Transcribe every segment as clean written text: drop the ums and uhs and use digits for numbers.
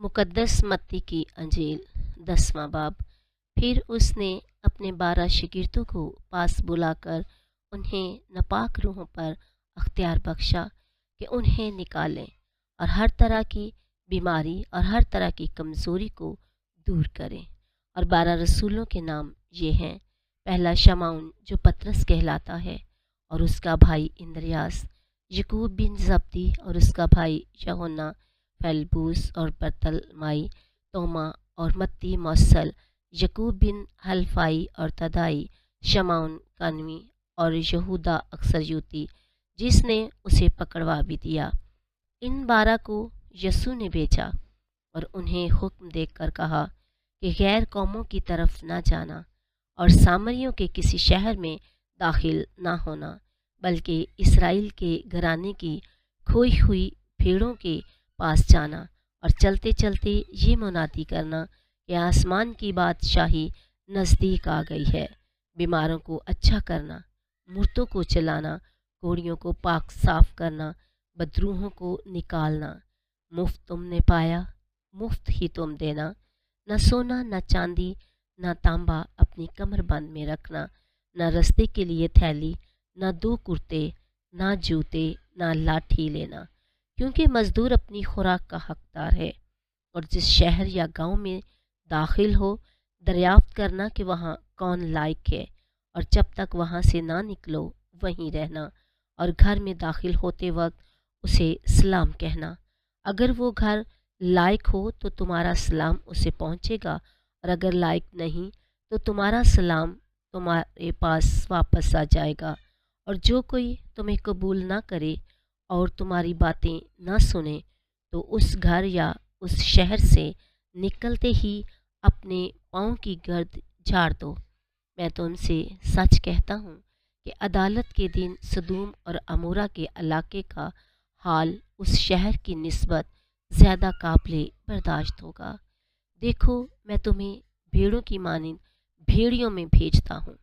मुक़द्दस मत्ती की अंजील 10वां बाब। फिर उसने अपने 12 शागिर्दों को पास बुलाकर उन्हें नापाक रूहों पर अख्तियार बख्शा कि उन्हें निकालें और हर तरह की बीमारी और हर तरह की कमज़ोरी को दूर करें। और 12 रसूलों के नाम ये हैं: पहला शमौन जो पतरस कहलाता है और उसका भाई इंद्रियास, याकूब बिन जब्दी और उसका भाई यूहन्ना, फेलबूस और बरतलमाई, तोमा और मत्ती मौसल, याकूब बिन हल्फाई और तदाई, शमौन कनवी और यहूदा अक्सरयूती जिसने उसे पकड़वा भी दिया। इन 12 को यसू ने भेजा और उन्हें हुक्म देकर कहा कि गैर कौमों की तरफ न जाना और सामरियों के किसी शहर में दाखिल न होना, बल्कि इसराइल के घराने की खोई हुई भेड़ों के पास जाना और चलते चलते ये मुनादी करना कि आसमान की बादशाही नज़दीक आ गई है। बीमारों को अच्छा करना, मुर्दों को चलाना, कोढ़ियों को पाक साफ करना, बदरूहों को निकालना। मुफ्त तुमने पाया, मुफ्त ही तुम देना। न सोना न चांदी न तांबा अपनी कमरबंद में रखना, न रस्ते के लिए थैली, न 2 कुर्ते, न जूते, न लाठी लेना, क्योंकि मज़दूर अपनी खुराक का हकदार है। और जिस शहर या गांव में दाखिल हो, दरियाफ्त करना कि वहाँ कौन लायक है, और जब तक वहाँ से ना निकलो वहीं रहना। और घर में दाखिल होते वक्त उसे सलाम कहना। अगर वो घर लायक हो तो तुम्हारा सलाम उसे पहुँचेगा, और अगर लायक नहीं तो तुम्हारा सलाम तुम्हारे पास वापस आ जाएगा। और जो कोई तुम्हें कबूल ना करे और तुम्हारी बातें न सुने, तो उस घर या उस शहर से निकलते ही अपने पाँव की गर्द झाड़ दो। मैं तुमसे सच कहता हूँ कि अदालत के दिन सदूम और अमोरा के इलाके का हाल उस शहर की निस्बत ज़्यादा काबिले बर्दाश्त होगा। देखो, मैं तुम्हें भेड़ों की मानिंद भेड़ियों में भेजता हूँ।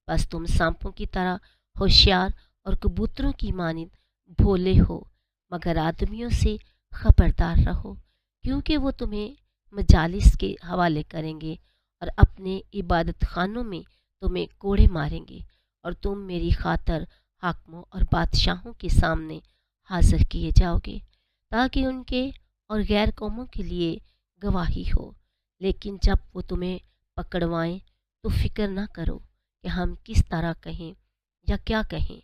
बस तुम सांपों की तरह होशियार और कबूतरों की मानिंद भोले हो, मगर आदमियों से खबरदार रहो, क्योंकि वो तुम्हें मजालिस के हवाले करेंगे और अपने इबादत खानों में तुम्हें कोड़े मारेंगे, और तुम मेरी खातर हाकिमों और बादशाहों के सामने हाजिर किए जाओगे, ताकि उनके और गैर कौमों के लिए गवाही हो। लेकिन जब वो तुम्हें पकड़वाएं तो फिक्र ना करो कि हम किस तरह कहें या क्या कहें,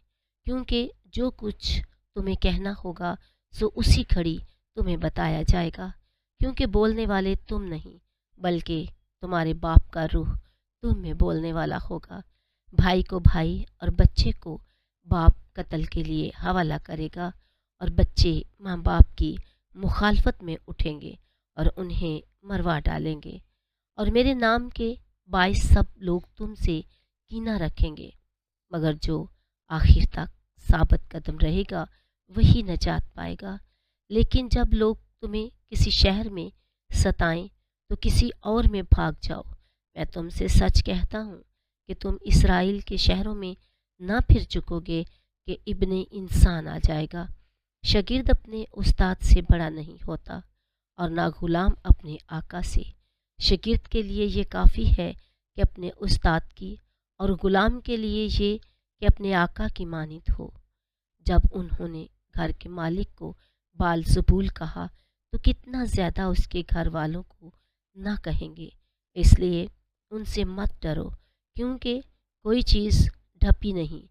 क्योंकि जो कुछ तुम्हें कहना होगा सो उसी घड़ी तुम्हें बताया जाएगा, क्योंकि बोलने वाले तुम नहीं बल्कि तुम्हारे बाप का रूह तुम में बोलने वाला होगा। भाई को भाई और बच्चे को बाप कत्ल के लिए हवाला करेगा, और बच्चे माँ बाप की मुखालफत में उठेंगे और उन्हें मरवा डालेंगे। और मेरे नाम के बाइस सब लोग तुमसे कीना रखेंगे, मगर जो आखिर तक साबित कदम रहेगा वही नजात पाएगा। लेकिन जब लोग तुम्हें किसी शहर में सताएं तो किसी और में भाग जाओ। मैं तुमसे सच कहता हूँ कि तुम इसराइल के शहरों में ना फिर चुकोगे कि इब्ने इंसान आ जाएगा। शागिर्द अपने उस्ताद से बड़ा नहीं होता, और ना गुलाम अपने आका से। शागिर्द के लिए ये काफ़ी है कि अपने उस्ताद की, और गुलाम के लिए ये कि अपने आका की मानित हो। जब उन्होंने घर के मालिक को बालज़बूल कहा तो कितना ज़्यादा उसके घर वालों को ना कहेंगे। इसलिए उनसे मत डरो, क्योंकि कोई चीज़ ढपी नहीं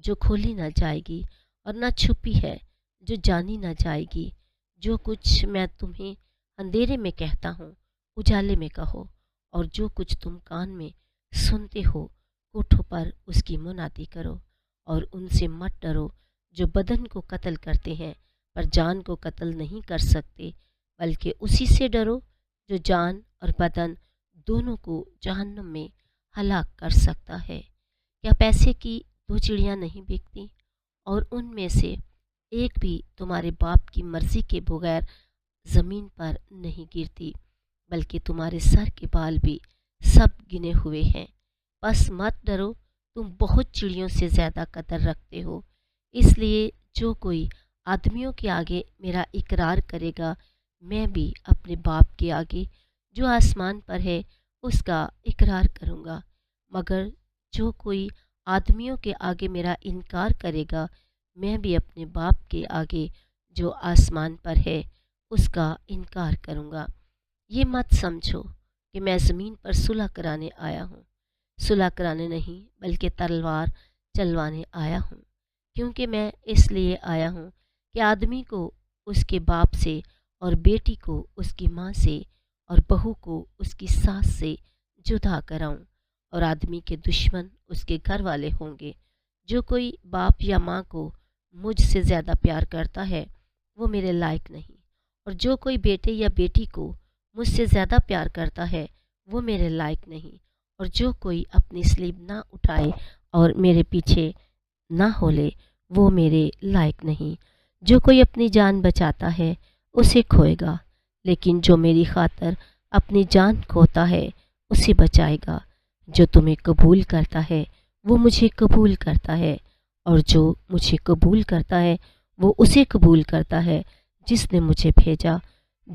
जो खोली ना जाएगी, और ना छुपी है जो जानी ना जाएगी। जो कुछ मैं तुम्हें अंधेरे में कहता हूँ उजाले में कहो, और जो कुछ तुम कान में सुनते हो कोठों पर उसकी मुनादी करो। और उनसे मत डरो जो बदन को कत्ल करते हैं पर जान को कत्ल नहीं कर सकते, बल्कि उसी से डरो जो जान और बदन दोनों को जहन्नम में हलाक कर सकता है। क्या पैसे की 2 चिड़ियाँ नहीं बिकती, और उनमें से एक भी तुम्हारे बाप की मर्जी के बगैर ज़मीन पर नहीं गिरती, बल्कि तुम्हारे सर के बाल भी सब गिने हुए हैं। बस मत डरो, तुम बहुत चिड़ियों से ज़्यादा कदर रखते हो। इसलिए जो कोई आदमियों के आगे मेरा इकरार करेगा میں بھی اپنے باپ کے آگے جو آسمان پر ہے اس کا اقرار کروں گا، مگر جو کوئی آدمیوں کے آگے میرا انکار کرے گا، میں بھی اپنے باپ کے آگے جو آسمان پر ہے اس کا انکار کروں گا۔ یہ مت سمجھو کہ میں زمین پر صلح کرانے آیا ہوں، صلح کرانے نہیں بلکہ تلوار چلوانے آیا ہوں، کیونکہ میں اس لیے آیا ہوں کہ آدمی کو اس کے باپ سے اور بیٹی کو اس کی ماں سے اور بہو کو اس کی ساس سے جدا کراؤں، اور آدمی کے دشمن اس کے گھر والے ہوں گے۔ جو کوئی باپ یا ماں کو مجھ سے زیادہ پیار کرتا ہے وہ میرے لائق نہیں، اور جو کوئی بیٹے یا بیٹی کو مجھ سے زیادہ پیار کرتا ہے وہ میرے لائق نہیں، اور جو کوئی اپنی سلیب نہ اٹھائے اور میرے پیچھے نہ ہولے وہ میرے لائق نہیں۔ جو کوئی اپنی جان بچاتا ہے اسے کھوئے گا، لیکن جو میری خاطر اپنی جان کھوتا ہے اسے بچائے گا۔ جو تمہیں قبول کرتا ہے وہ مجھے قبول کرتا ہے، اور جو مجھے قبول کرتا ہے وہ اسے قبول کرتا ہے جس نے مجھے بھیجا۔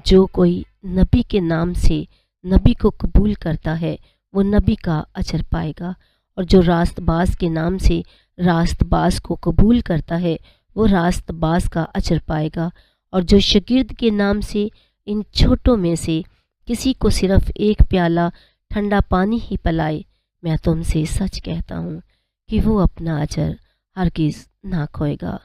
جو کوئی نبی کے نام سے نبی کو قبول کرتا ہے وہ نبی کا اجر پائے گا، اور جو راست باز کے نام سے راست باز کو قبول کرتا ہے وہ راست باز کا اجر پائے گا، اور جو شاگرد کے نام سے ان چھوٹوں میں سے کسی کو صرف ایک پیالہ ٹھنڈا پانی ہی پلائے، میں تم سے سچ کہتا ہوں کہ وہ اپنا اجر ہرگز نہ کھوئے گا۔